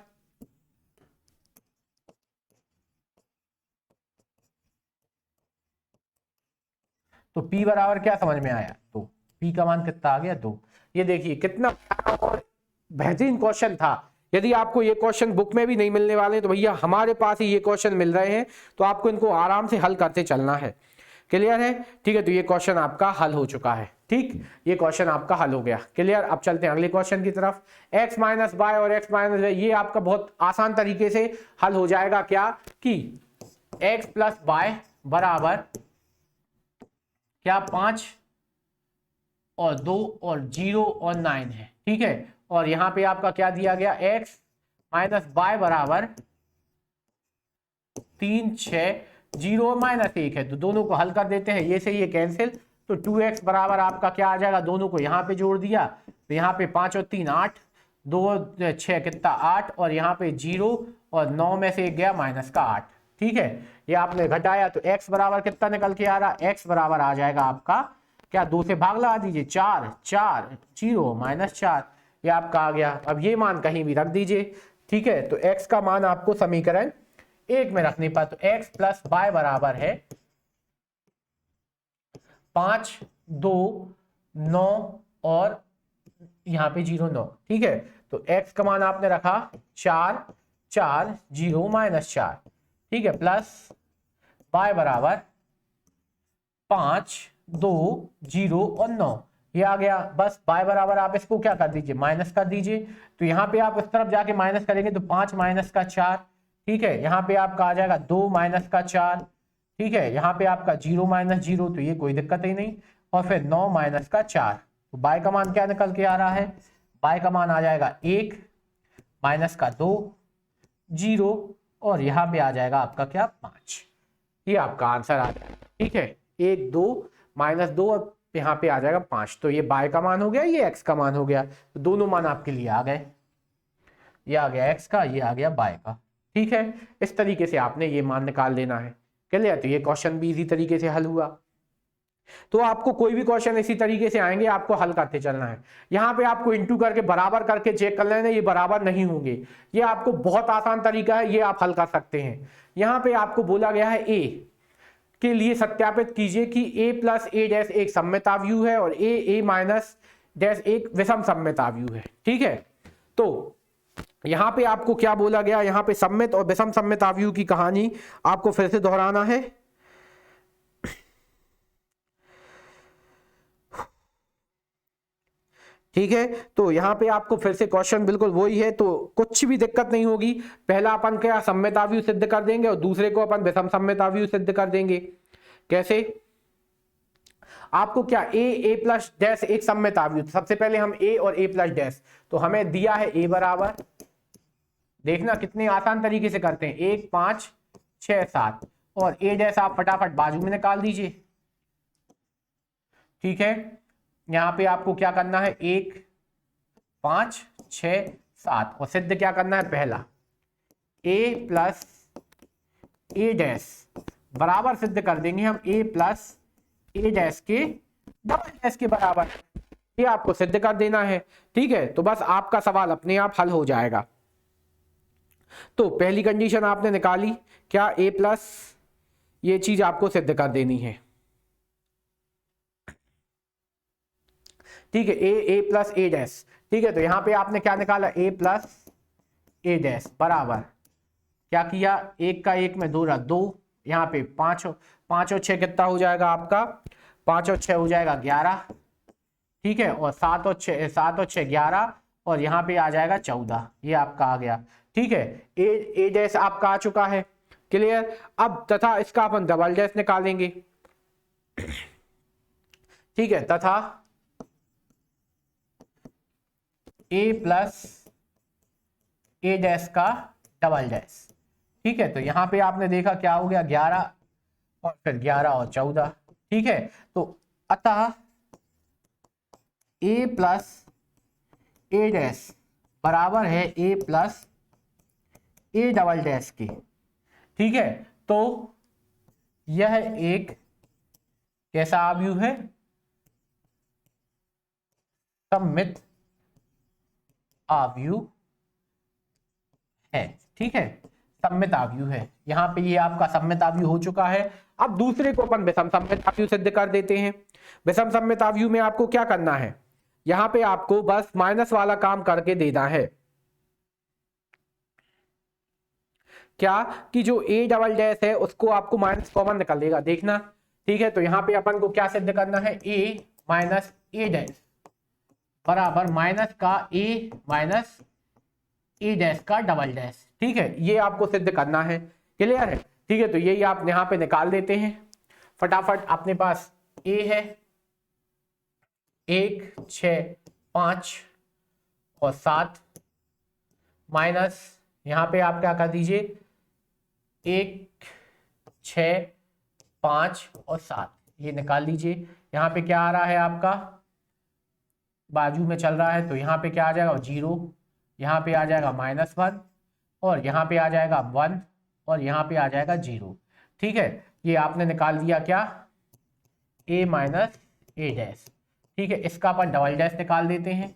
तो p बराबर क्या समझ में आया, तो p का मान कितना आ गया 2। ये देखिए कितना बेहतरीन क्वेश्चन था। यदि आपको ये क्वेश्चन बुक में भी नहीं मिलने वाले तो भैया हमारे पास ही ये क्वेश्चन मिल रहे हैं, तो आपको इनको आराम से हल करते चलना है। क्लियर है? ठीक है, तो ये क्वेश्चन आपका हल हो चुका है। ठीक, ये क्वेश्चन आपका हल हो गया। क्लियर? अब चलते हैं अगले क्वेश्चन की तरफ। x माइनस वाई और x माइनस वाई, ये आपका बहुत आसान तरीके से हल हो जाएगा। क्या कि x प्लस वाई बराबर क्या 5 और 2 और 0 और 9 है। ठीक है, और यहां पे आपका क्या दिया गया x माइनस वाई बराबर 3 6 0 और -1 है, तो दोनों को हल कर देते हैं, ये से ये कैंसिल, तो 2x बराबर आपका क्या आ जाएगा, दोनों को यहाँ पे जोड़ दिया तो यहाँ पे 5 और 3 8, 2 और 6 कितना 8, और यहाँ पे 0 और 9 में से 1 गया माइनस का 8। ठीक है, ये आपने घटाया तो x बराबर कितना निकल के आ रहा, x बराबर आ जाएगा आपका क्या 2 से भाग लगा दीजिए 4 4 0 -4, ये आपका आ गया। अब ये मान कहीं भी रख दीजिए। ठीक है, तो x का मान आपको समीकरण 1 में रखने पर, तो x प्लस वाई बराबर है 5 2 9 और यहाँ पे 0 9। ठीक है, तो x का मान आपने रखा 4 4 0 -4। ठीक है, प्लस y बराबर 5 2 0 और 9, ये आ गया। बस y बराबर आप इसको क्या कर दीजिए, माइनस कर दीजिए। तो यहाँ पे आप इस तरफ जाके माइनस करेंगे तो 5 माइनस का 4, ठीक है। यहाँ पे आपका आ जाएगा 2 माइनस का 4, ठीक है। यहाँ पे आपका 0 माइनस 0, तो ये कोई दिक्कत ही नहीं। और फिर 9 माइनस का 4, तो y का मान क्या निकल के आ रहा है, y का मान आ जाएगा 1 माइनस का 2 0, और यहाँ पे आ जाएगा आपका क्या 5। ये आपका आंसर आ जाएगा, ठीक है। 1 2 माइनस 2 और यहाँ पे आ जाएगा 5। तो ये y का मान हो गया, ये x का मान हो गया। तो दोनों मान आपके लिए आ गए, ये आ गया x का, ये आ गया y का, ठीक है। इस तरीके से आपने ये मान निकाल लेना है, क्लियर। तो ये क्वेश्चन भी इसी तरीके से हल हुआ। तो आपको कोई भी क्वेश्चन इसी तरीके से आएंगे, आपको हल करते चलना है। यहाँ पे आपको इंटू करके बराबर करके चेक कर लेना, ये बराबर नहीं होंगे। ये आपको बहुत आसान तरीका है, ये आप हल कर सकते हैं। यहाँ पे आपको बोला गया है a के लिए सत्यापित कीजिए कि a प्लस a डैश एक सममिताव्यू है और a माइनस डैश एक विषम सममिताव्यू है, ठीक है। तो यहाँ पे आपको क्या बोला गया, यहाँ पे सममित और विषम सममिताव्यू की कहानी आपको फिर से दोहराना है। ठीक है, तो यहाँ पे आपको फिर से क्वेश्चन बिल्कुल वही है, तो कुछ भी दिक्कत नहीं होगी। पहला अपन क्या सममिताव्यू सिद्ध कर देंगे और दूसरे को अपन विषम सममिताव्यू सिद्ध कर देंगे। कैसे, आपको क्या a प्लस डैश एक सममिताव्यू, सबसे पहले हम a और a प्लस डैश, तो हमें दिया है a बराबर, देखना कितने आसान तरीके से करते हैं, 1 5 6 7, और a डैश आप फटाफट बाजू में निकाल दीजिए, ठीक है। यहाँ पे आपको क्या करना है, 1 5 6 7, और सिद्ध क्या करना है, पहला a प्लस a डैश बराबर सिद्ध कर देंगे हम a प्लस a डैश के डबल डैश के बराबर, ये आपको सिद्ध कर देना है, ठीक है। तो बस आपका सवाल अपने आप हल हो जाएगा। तो पहली कंडीशन आपने निकाली, क्या a प्लस, ये चीज आपको सिद्ध कर देनी है, ठीक है। a प्लस a डैश, ठीक है। तो यहाँ पे आपने क्या निकाला, a प्लस a डैश बराबर क्या किया, 1 का 1 में 2 रहा 2, यहाँ पे 5 और 6 कितना हो जाएगा आपका, 5 और 6 हो जाएगा 11, ठीक है। और 7 और 6 11, और यहाँ पे आ जाएगा 14, ये आपका आ गया, ठीक है। a डैश आपका आ चुका है, क्लियर। अब तथा इसका अपन डबल डैश निकालेंगे, ठीक है। तथा a प्लस a डैश का डबल डैश, ठीक है। तो यहाँ पे आपने देखा क्या हो गया, 11 और फिर 11 और 14, ठीक है। तो अतः a प्लस a डैश बराबर है a plus a double dash के, ठीक है। तो यह एक कैसा आव्यूह है, सममित आव्यूह है, ठीक है। सममित आव्यूह है, यहाँ पे ये आपका सममित आव्यूह हो चुका है। अब दूसरे को अपन विषम सममित आव्यूह सिद्ध कर देते हैं। विषम सममित आव्यूह में आपको क्या करना है, यहाँ पे आपको बस माइनस वाला काम करके देना है, क्या कि जो a डबल डैश है उसको आपको माइनस कॉमन निकालेगा, देखना, ठीक है। तो यहाँ पे अपन को क्या सिद्ध करना है, a माइनस a डैश बराबर माइनस का a माइनस a डैश का डबल डैश, ठीक है। ये आपको सिद्ध करना है, क्लियर है, ठीक है। तो यही आप यहाँ पे निकाल देते हैं फटाफट। अपने पास a है 1 6 5 और 7 माइनस यहाँ पे आप क्या कर दीजिए, 1 6 5 और 7, ये निकाल लीजिए। यहाँ पे क्या आ रहा है आपका, बाजू में चल रहा है, तो यहाँ पे क्या आ जाएगा 0, यहाँ पे आ जाएगा -1, और यहाँ पे आ जाएगा 1, और यहाँ पे आ जाएगा 0, ठीक है। ये आपने निकाल दिया क्या, a माइनस a डैश, ठीक है। इसका अपन डबल डैश निकाल देते हैं,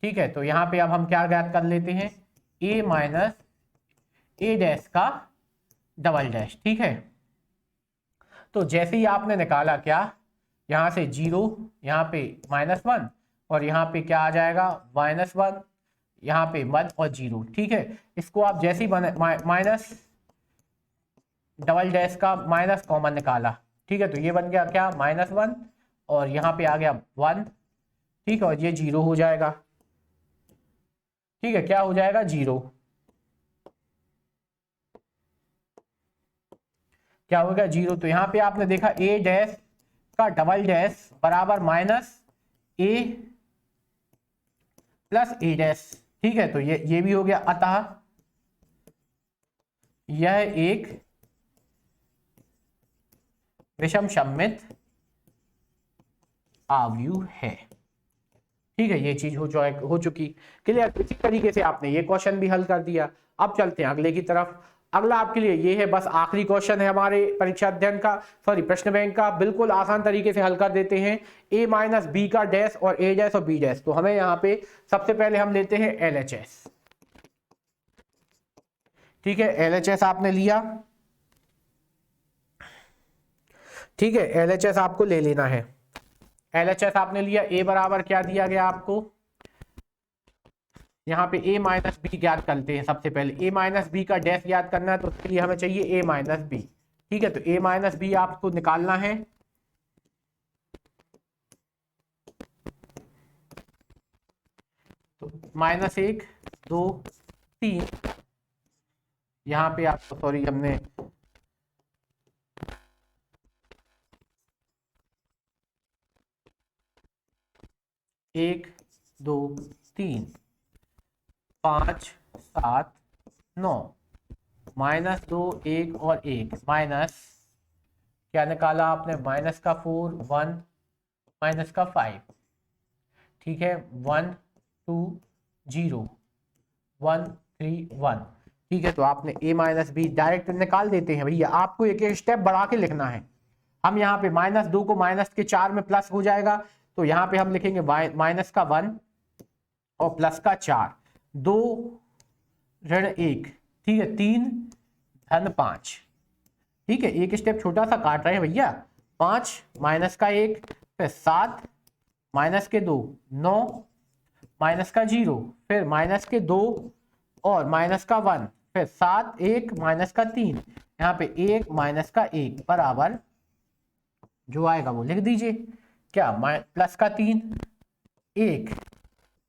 ठीक है। तो यहाँ पे अब हम क्या ज्ञात कर लेते हैं, a माइनस a डैश का डबल डैश, ठीक है। तो जैसे ही आपने निकाला क्या, यहाँ से 0, यहाँ पे -1, और यहाँ पे क्या आ जाएगा -1, यहाँ पे 1 और 0, ठीक है। इसको आप जैसे ही माइनस डबल डैश का माइनस कॉमन निकाला, ठीक है। तो ये बन गया क्या, -1, और यहाँ पे आ गया 1, ठीक है, और ये 0 हो जाएगा। ठीक है, क्या हो जाएगा? 0। क्या होगा? 0। तो यहां पे आपने देखा ए डैश का डबल डैश बराबर माइनस ए प्लस ए डैश। ठीक है, तो ये भी हो गया। अतः यह एक विषम सममित आव्यूह है। ठीक है, ये चीज हो चुकी। क्लियर? इसी तरीके से आपने ये क्वेश्चन भी हल कर दिया। अब चलते हैं अगले की तरफ। अगला आपके लिए ये है, बस आखिरी क्वेश्चन है हमारे परीक्षा अध्ययन का, सॉरी प्रश्न बैंक का। बिल्कुल आसान तरीके से हल कर देते हैं। a माइनस बी का डैश और a डैश और b डैश। तो हमें यहाँ पे सबसे पहले हम लेते हैं LHS। ठीक है, LHS आपने लिया। ठीक है, LHS आपको ले लेना है। LHS आपने लिया। a बराबर क्या दिया गया आपको? यहाँ पे a माइनस बी ज्ञात करते हैं। सबसे पहले a माइनस बी का डैश ज्ञात करना है, तो उसके लिए हमें चाहिए a माइनस बी। ठीक है, तो a माइनस बी आपको निकालना है। तो -1 2 3, यहाँ पे आपको, सॉरी हमने 1 2 3 5 7 9 -2 1 और 1 माइनस क्या निकाला आपने? -4 1 -5। ठीक है, 1 2 0 1 3 1। ठीक है, तो आपने a माइनस बी डायरेक्ट निकाल देते हैं भैया। आपको एक एक स्टेप बढ़ा के लिखना है। हम यहाँ पे -2 को -4 में प्लस हो जाएगा, तो यहाँ पे हम लिखेंगे -1 और +4 2 ऋण 1। ठीक है, 3 धन 5। ठीक है, एक स्टेप छोटा सा काट रहे हैं भैया। 5 -1 फिर 7 -2 9 -0 फिर -2 और -1 फिर 7 1 -3। यहाँ पे 1 -1 बराबर जो आएगा वो लिख दीजिए। क्या? +3 1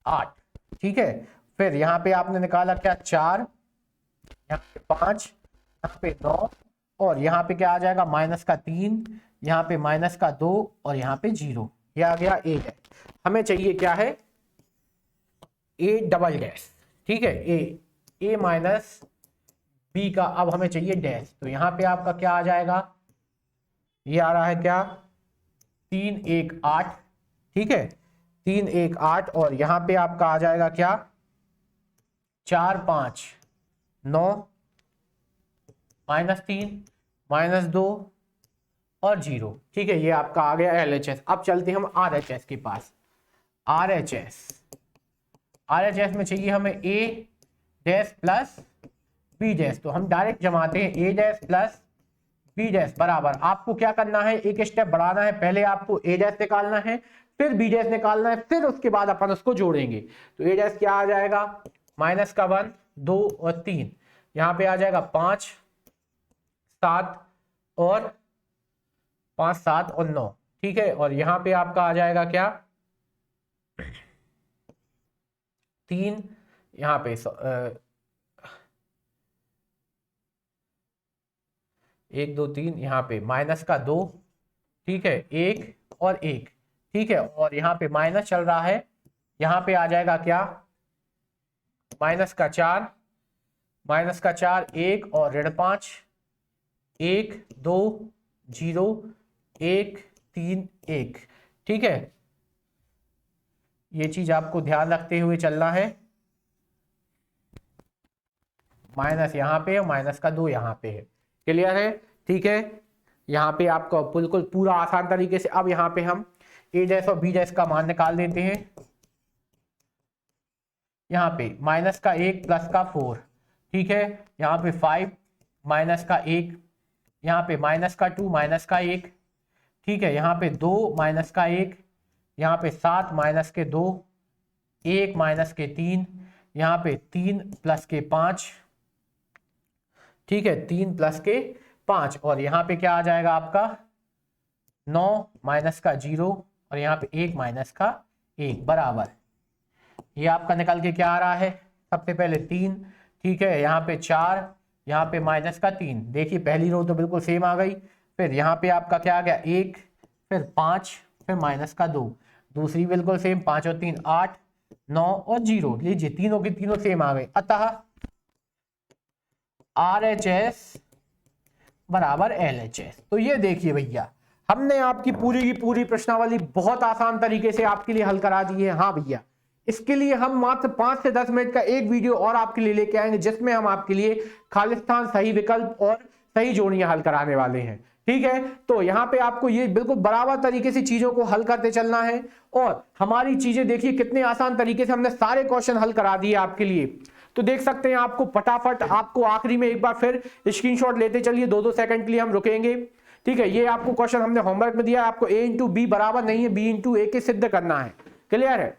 8। ठीक है, फिर यहाँ पे आपने निकाला क्या? 4, यहाँ पे 5, यहाँ पे 9 और यहाँ पे क्या आ जाएगा? -3, यहाँ पे -2 और यहाँ पे 0। ये आ गया a डैश। हमें चाहिए क्या है? a double dash. ठीक है, a माइनस b का अब हमें चाहिए डैश। तो यहाँ पे आपका क्या आ जाएगा? ये आ रहा है क्या? 3 1 8। ठीक है, 3 1 8 और यहाँ पे आपका आ जाएगा क्या? 4 5 9 -3 -2 और 0। ठीक है, ये आपका आ गया LHS। अब चलते हैं हम RHS के पास। RHS में चाहिए हमें a dash plus b dash. तो हम डायरेक्ट जमाते हैं a dash plus b dash बराबर, आपको क्या करना है? एक स्टेप बढ़ाना है। पहले आपको a डैश निकालना है, फिर b डैश निकालना है, फिर उसके बाद अपन उसको जोड़ेंगे। तो a डैश क्या आ जाएगा? -1 2 और 3। यहाँ पे आ जाएगा 5 7 और 5 7 और 9। ठीक है, और यहाँ पे आपका आ जाएगा क्या? 3, यहाँ पे 1 2 3, यहाँ पे -2। ठीक है, 1 और 1। ठीक है, और यहाँ पे माइनस चल रहा है। यहाँ पे आ जाएगा क्या? -4 1 और ऋण 5 1 2 0 1 3 1। ठीक है, ये चीज आपको ध्यान रखते हुए चलना है। माइनस यहाँ पे और -2 यहाँ पे है। क्लियर है? ठीक है, यहाँ पे आपको बिल्कुल पूरा आसान तरीके से। अब यहाँ पे हम a डैश और b डैश का मान निकाल देते हैं। यहाँ पे -1 +4। ठीक है, यहाँ पे 5 -1, यहाँ पे -2 -1। ठीक है, यहाँ पे 2 -1, यहाँ पे 7 -2 1 -3, यहाँ पे 3 + 5। ठीक है, 3 + 5 और यहाँ पे क्या आ जाएगा आपका? 9 -0 और यहाँ पे 1 -1। 1 बराबर, ये आपका निकल के क्या आ रहा है, सबसे पहले 3, ठीक है, यहाँ पे 4, यहाँ पे माइनस का 3, देखिए पहली रो तो बिल्कुल सेम आ गई। फिर यहाँ पे आपका क्या आ गया 1, फिर 5, फिर माइनस का 2, दूसरी बिल्कुल सेम, 5 और 3 8, 9 और 0, लीजिए तीनों की तीनों सेम आ गई। अतः RHS बराबर LHS। तो ये देखिए भैया, हमने आपकी पूरी की पूरी प्रश्नावली बहुत आसान तरीके से आपके लिए हल करा दी है। हाँ भैया, इसके लिए हम मात्र 5 से 10 मिनट का एक वीडियो और आपके लिए लेके आएंगे, जिसमें हम आपके लिए खालिस्तान, सही विकल्प और सही जोड़ियां हल कराने वाले हैं। ठीक है, तो यहाँ पे आपको ये बिल्कुल बराबर तरीके से चीजों को हल करते चलना है। और हमारी चीजें देखिए कितने आसान तरीके से हमने सारे क्वेश्चन हल करा दिए आपके लिए। तो देख सकते हैं आपको फटाफट, आपको आखिरी में एक बार फिर स्क्रीनशॉट लेते चलिए, 2-2 सेकंड के लिए हम रुकेंगे। ठीक है, ये आपको क्वेश्चन हमने होमवर्क में दिया, आपको a इंटू बी बराबर नहीं है b इंटू ए के सिद्ध करना है। क्लियर है,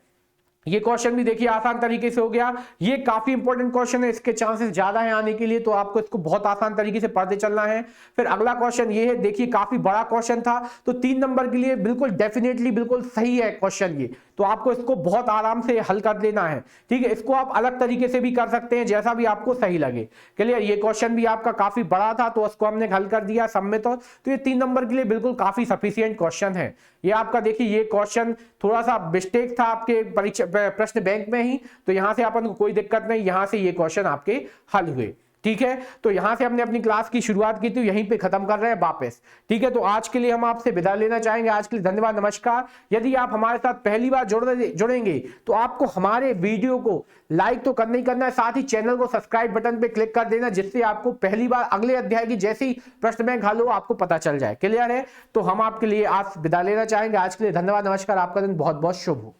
ये क्वेश्चन भी देखिए आसान तरीके से हो गया। ये काफी इंपॉर्टेंट क्वेश्चन है, इसके चांसेस ज्यादा है आने के लिए, तो आपको इसको बहुत आसान तरीके से पढ़ते चलना है। फिर अगला क्वेश्चन ये है, देखिए काफी बड़ा क्वेश्चन था, तो 3 नंबर के लिए बिल्कुल डेफिनेटली बिल्कुल सही है क्वेश्चन ये, तो आपको इसको बहुत आराम से हल कर लेना है। ठीक है, इसको आप अलग तरीके से भी कर सकते हैं, जैसा भी आपको सही लगे। क्लियर, ये क्वेश्चन भी आपका काफी बड़ा था, तो उसको हमने हल कर दिया सब में। तो ये 3 नंबर के लिए बिल्कुल काफी सफिशियंट क्वेश्चन है। ये आपका देखिए, ये क्वेश्चन थोड़ा सा मिस्टेक था आपके परीक्षा प्रश्न बैंक में ही, तो यहां से अपन को कोई दिक्कत नहीं, यहां से ये क्वेश्चन आपके हल हुए। ठीक है, तो यहां से हमने अपनी क्लास की शुरुआत की थी, यहीं पे खत्म कर रहे हैं वापस। ठीक है, तो आज के लिए हम आपसे विदा लेना चाहेंगे। आज के लिए धन्यवाद, नमस्कार। यदि आप हमारे साथ पहली बार जुड़ेंगे तो आपको हमारे वीडियो को लाइक तो करना ही करना है, साथ ही चैनल को सब्सक्राइब बटन पे क्लिक कर देना, जिससे आपको पहली बार अगले अध्याय की जैसे ही प्रश्न बैंक हल हो आपको पता चल जाए। क्लियर है, तो हम आपके लिए आज विदा लेना चाहेंगे। आज के लिए धन्यवाद, नमस्कार, आपका दिन बहुत बहुत शुभ हो।